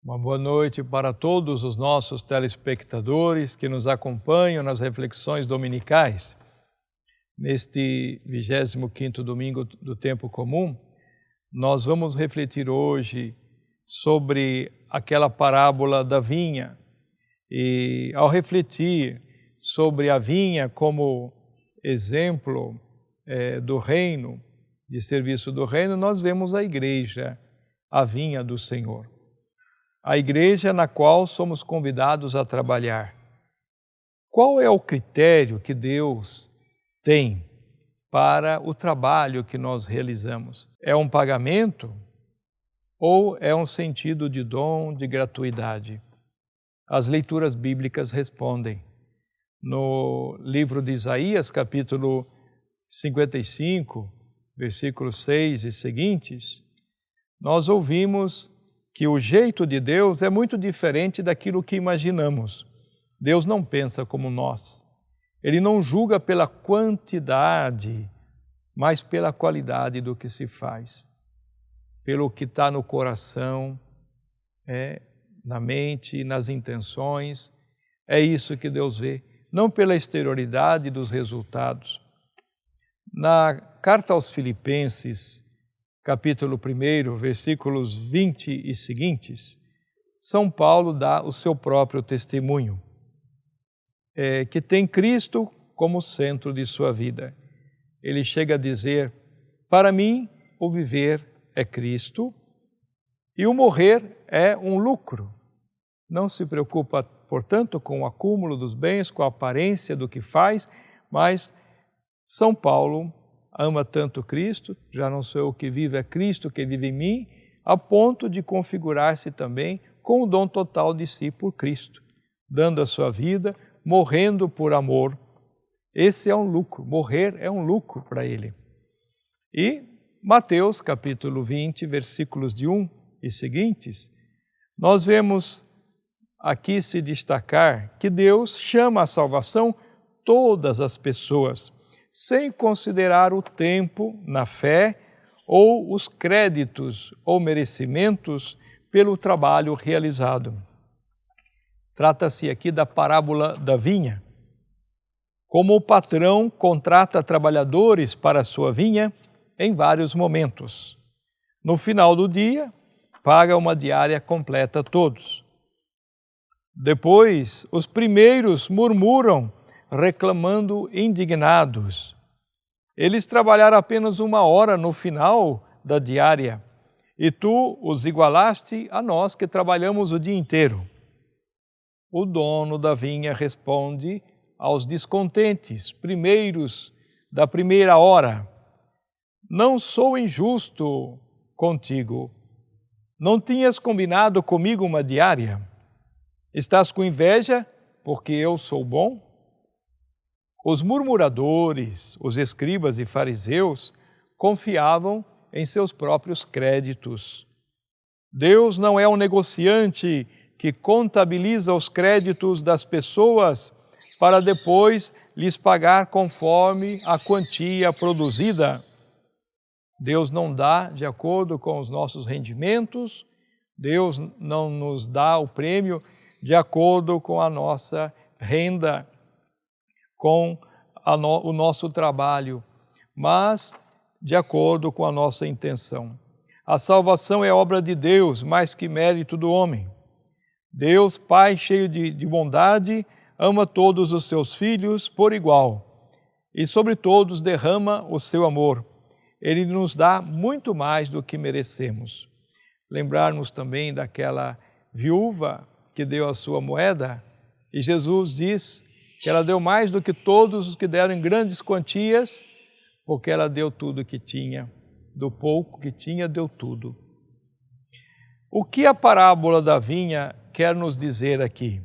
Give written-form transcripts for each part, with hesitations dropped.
Uma boa noite para todos os nossos telespectadores que nos acompanham nas reflexões dominicais. Neste 25º domingo do tempo comum, nós vamos refletir hoje sobre aquela parábola da vinha. E ao refletir sobre a vinha como exemplo do reino, de serviço do reino, nós vemos a igreja, a vinha do Senhor. A igreja na qual somos convidados a trabalhar. Qual é o critério que Deus tem para o trabalho que nós realizamos? É um pagamento ou é um sentido de dom, de gratuidade? As leituras bíblicas respondem. No livro de Isaías, capítulo 55, versículos 6 e seguintes, nós ouvimos que o jeito de Deus é muito diferente daquilo que imaginamos. Deus não pensa como nós. Ele não julga pela quantidade, mas pela qualidade do que se faz. Pelo que está no coração, na mente, nas intenções. É isso que Deus vê, não pela exterioridade dos resultados. Na carta aos Filipenses, capítulo 1, versículos 20 e seguintes, São Paulo dá o seu próprio testemunho, que tem Cristo como centro de sua vida. Ele chega a dizer, para mim o viver é Cristo e o morrer é um lucro. Não se preocupa, portanto, com o acúmulo dos bens, com a aparência do que faz, mas São Paulo ama tanto Cristo, já não sou eu que vivo, é Cristo que vive em mim, a ponto de configurar-se também com o dom total de si por Cristo, dando a sua vida, morrendo por amor. Esse é um lucro, morrer é um lucro para ele. E Mateus, capítulo 20, versículos de 1 e seguintes, nós vemos aqui se destacar que Deus chama à salvação todas as pessoas, sem considerar o tempo na fé ou os créditos ou merecimentos pelo trabalho realizado. Trata-se aqui da parábola da vinha. Como o patrão contrata trabalhadores para a sua vinha em vários momentos. No final do dia, paga uma diária completa a todos. Depois, os primeiros murmuram, reclamando indignados. Eles trabalharam apenas 1 hora no final da diária, e tu os igualaste a nós que trabalhamos o dia inteiro. O dono da vinha responde aos descontentes, primeiros da primeira hora, não sou injusto contigo. Não tinhas combinado comigo uma diária? Estás com inveja porque eu sou bom? Os murmuradores, os escribas e fariseus confiavam em seus próprios créditos. Deus não é um negociante que contabiliza os créditos das pessoas para depois lhes pagar conforme a quantia produzida. Deus não dá de acordo com os nossos rendimentos, Deus não nos dá o prêmio de acordo com a nossa renda, com o nosso trabalho, mas de acordo com a nossa intenção. A salvação é obra de Deus, mais que mérito do homem. Deus, Pai cheio de bondade, ama todos os seus filhos por igual e sobre todos derrama o seu amor. Ele nos dá muito mais do que merecemos. Lembrarmos também daquela viúva que deu a sua moeda e Jesus diz que ela deu mais do que todos os que deram em grandes quantias, porque ela deu tudo o que tinha, do pouco que tinha, deu tudo. O que a parábola da vinha quer nos dizer aqui?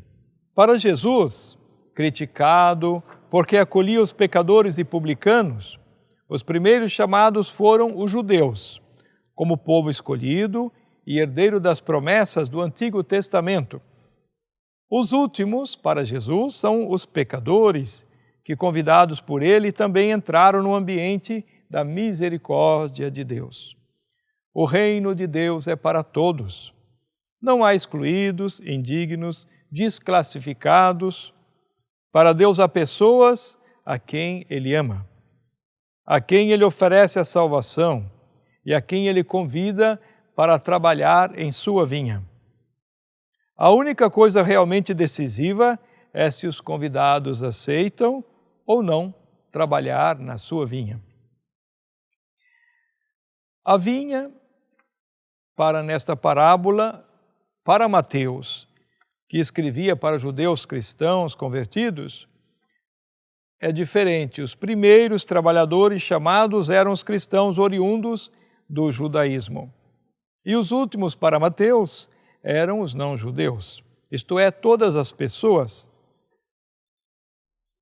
Para Jesus, criticado porque acolhia os pecadores e publicanos, os primeiros chamados foram os judeus, como povo escolhido e herdeiro das promessas do Antigo Testamento. Os últimos, para Jesus, são os pecadores, que convidados por ele também entraram no ambiente da misericórdia de Deus. O reino de Deus é para todos. Não há excluídos, indignos, desclassificados. Para Deus há pessoas a quem Ele ama, a quem Ele oferece a salvação e a quem Ele convida para trabalhar em sua vinha. A única coisa realmente decisiva é se os convidados aceitam ou não trabalhar na sua vinha. A vinha, nesta parábola, para Mateus, que escrevia para judeus cristãos convertidos, é diferente. Os primeiros trabalhadores chamados eram os cristãos oriundos do judaísmo. E os últimos, para Mateus, eram os não-judeus, isto é, todas as pessoas.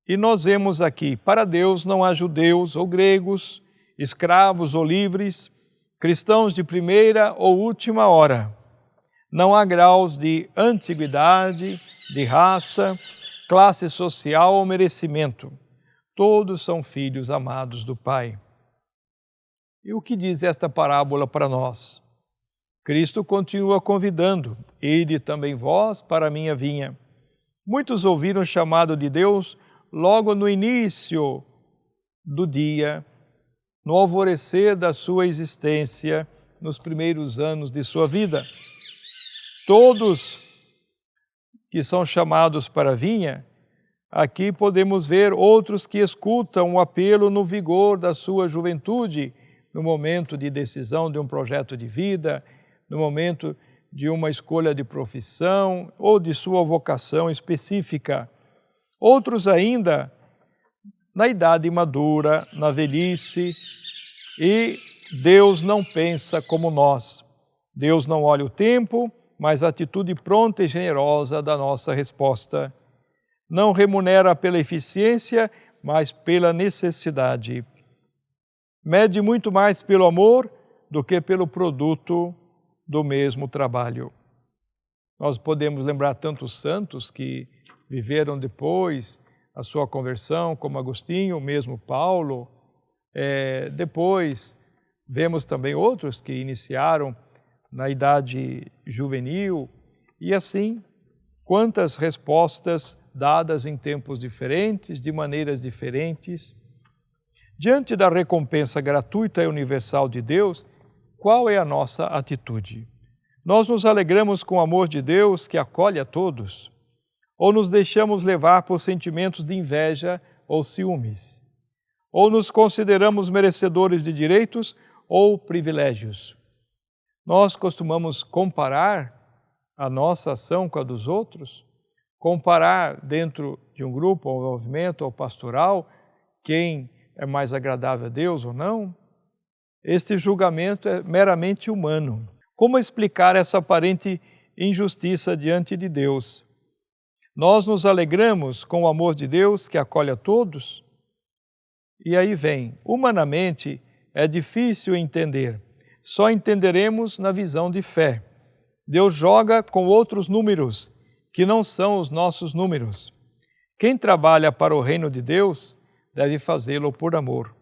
E nós vemos aqui, para Deus não há judeus ou gregos, escravos ou livres, cristãos de primeira ou última hora. Não há graus de antiguidade, de raça, classe social ou merecimento. Todos são filhos amados do Pai. E o que diz esta parábola para nós? Cristo continua convidando, ide também vós para a minha vinha. Muitos ouviram o chamado de Deus logo no início do dia, no alvorecer da sua existência, nos primeiros anos de sua vida. Todos que são chamados para a vinha, aqui podemos ver outros que escutam o apelo no vigor da sua juventude, no momento de decisão de um projeto de vida, no momento de uma escolha de profissão ou de sua vocação específica. Outros ainda na idade madura, na velhice, e Deus não pensa como nós. Deus não olha o tempo, mas a atitude pronta e generosa da nossa resposta. Não remunera pela eficiência, mas pela necessidade. Mede muito mais pelo amor do que pelo produto do mesmo trabalho. Nós podemos lembrar tantos santos que viveram depois a sua conversão, como Agostinho, mesmo Paulo. Depois vemos também outros que iniciaram na idade juvenil, e assim, quantas respostas dadas em tempos diferentes, de maneiras diferentes. Diante da recompensa gratuita e universal de Deus, qual é a nossa atitude? Nós nos alegramos com o amor de Deus que acolhe a todos? Ou nos deixamos levar por sentimentos de inveja ou ciúmes? Ou nos consideramos merecedores de direitos ou privilégios? Nós costumamos comparar a nossa ação com a dos outros? Comparar dentro de um grupo, ou movimento, ou pastoral, quem é mais agradável a Deus ou não? Este julgamento é meramente humano. Como explicar essa aparente injustiça diante de Deus? Nós nos alegramos com o amor de Deus que acolhe a todos? E aí vem, humanamente é difícil entender. Só entenderemos na visão de fé. Deus joga com outros números, que não são os nossos números. Quem trabalha para o reino de Deus deve fazê-lo por amor.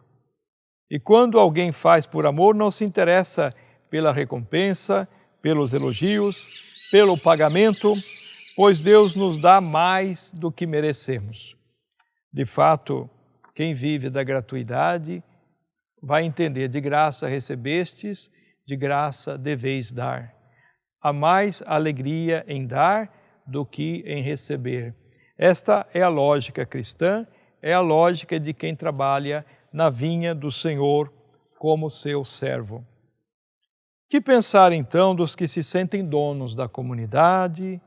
E quando alguém faz por amor, não se interessa pela recompensa, pelos elogios, pelo pagamento, pois Deus nos dá mais do que merecemos. De fato, quem vive da gratuidade vai entender: de graça recebestes, de graça deveis dar. Há mais alegria em dar do que em receber. Esta é a lógica cristã, é a lógica de quem trabalha na vinha do Senhor como seu servo. Que pensar então dos que se sentem donos da comunidade,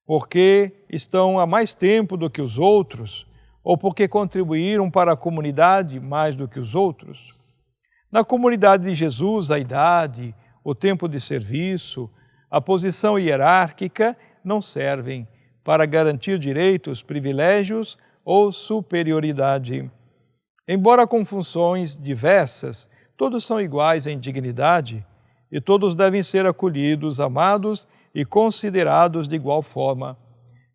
porque estão há mais tempo do que os outros, ou porque contribuíram para a comunidade mais do que os outros? Na comunidade de Jesus, a idade, o tempo de serviço, a posição hierárquica não servem para garantir direitos, privilégios ou superioridade. Embora com funções diversas, todos são iguais em dignidade e todos devem ser acolhidos, amados e considerados de igual forma.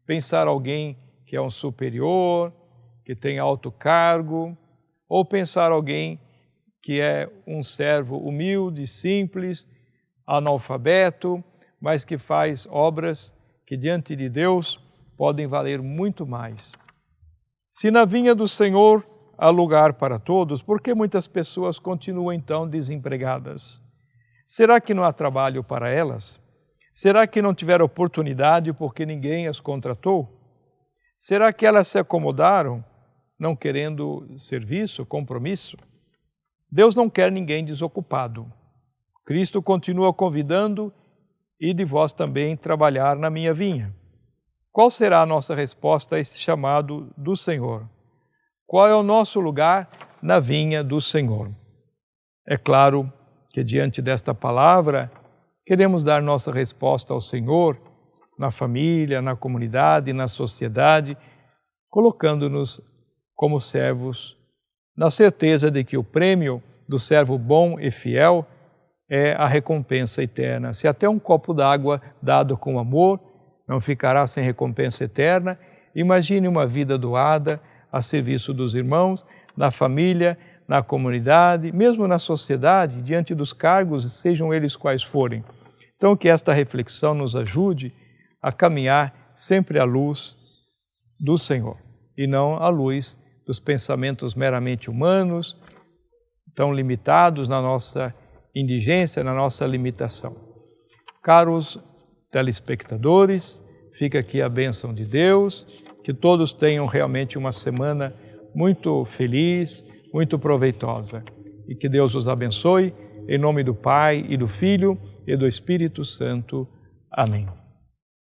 Pensar alguém que é um superior, que tem alto cargo, ou pensar alguém que é um servo humilde, simples, analfabeto, mas que faz obras que diante de Deus podem valer muito mais. Se na vinha do Senhor há lugar para todos, por que muitas pessoas continuam então desempregadas? Será que não há trabalho para elas? Será que não tiveram oportunidade porque ninguém as contratou? Será que elas se acomodaram, não querendo serviço, compromisso? Deus não quer ninguém desocupado. Cristo continua convidando: e de vós também trabalhar na minha vinha. Qual será a nossa resposta a esse chamado do Senhor? Qual é o nosso lugar na vinha do Senhor? É claro que diante desta palavra, queremos dar nossa resposta ao Senhor na família, na comunidade, na sociedade, colocando-nos como servos, na certeza de que o prêmio do servo bom e fiel é a recompensa eterna. Se até um copo d'água dado com amor não ficará sem recompensa eterna, imagine uma vida doada a serviço dos irmãos, na família, na comunidade, mesmo na sociedade, diante dos cargos, sejam eles quais forem. Então, que esta reflexão nos ajude a caminhar sempre à luz do Senhor e não à luz dos pensamentos meramente humanos, tão limitados na nossa indigência, na nossa limitação. Caros telespectadores, fica aqui a bênção de Deus, que todos tenham realmente uma semana muito feliz, muito proveitosa. E que Deus os abençoe, em nome do Pai e do Filho e do Espírito Santo. Amém.